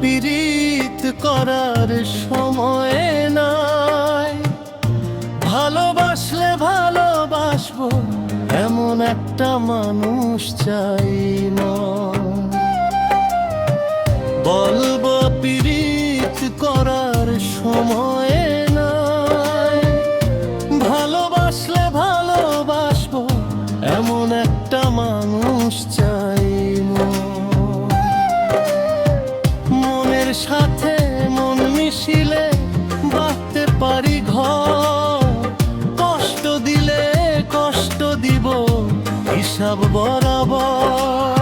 পীড়িত করার সময় নাই। ভালোবাসলে ভালোবাসবো এমন একটা মানুষ চাই মন। বলবো পীড়িত করার সময় নাই। ভালোবাসলে ভালোবাসবো এমন একটা মানুষ চাই মন। মনের সাথে মন মিশিলে বাঁধতে পারি ঘর। কষ্ট দিলে কষ্ট দিব হিসাব বরাবর।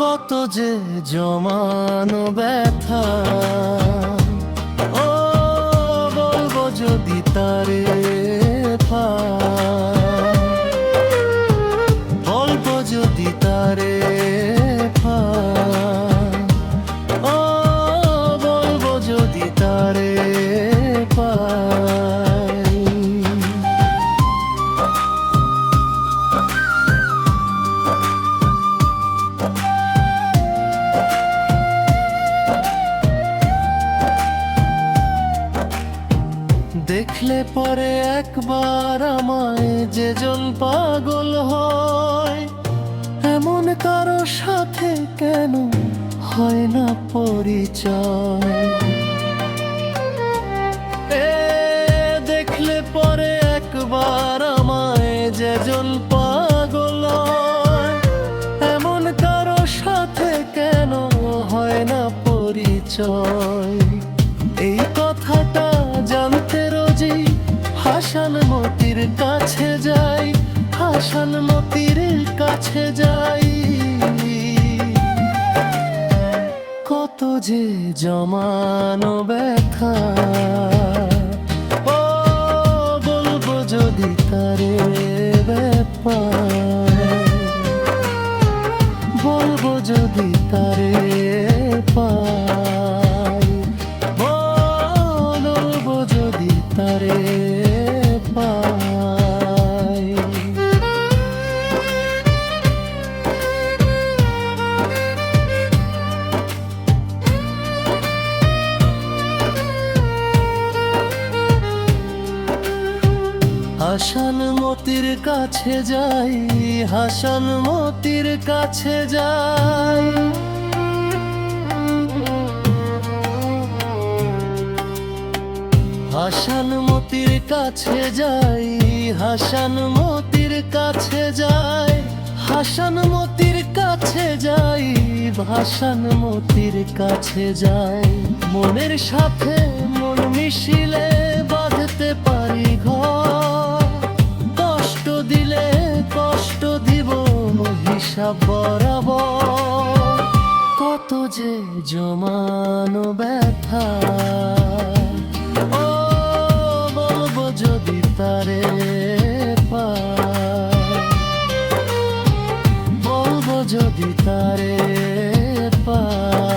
কত যে জমানো ব্যথা, ও বলবো যদি তারে পাই। বলবো যদি তারে পাই, ও বলবো যদি তারে পাই। দেখলে পরে একবার আমায় যে জন পাগল হয়। এমন কারো সাথে কেন হয় না পরিচয়? দেখলে পরে একবার আমায় যে জন পাগল হয়। এমন কারো সাথে কেন হয় না পরিচয়? এই কথাটা জানতে রোজই হাসান মতির কাছে যাই। হাসান মতির কাছে যাই। কত যে জমানো ব্যথা, ও বলবো যদি তারে ব্যাপার। বলবো যদি তারে পাই। বলবো যদি তারে পাই। হাসান মতির কাছে যাই। হাসান মতির কাছে যাই। হাসান মতির কাছে যাই। হাসান মতির কাছে যাই। হাসান মতির কাছে যাই। হাসান মতির কাছে যাই। মনের সাথে মন মিশিলে বাঁধতে পারি ঘর। কষ্ট দিলে কষ্ট দিব হিসাব বরাবর। কত যে জমানো ব্যথা, ও বলবো যদি তারে পাই। বলবো যদি তারে পাই।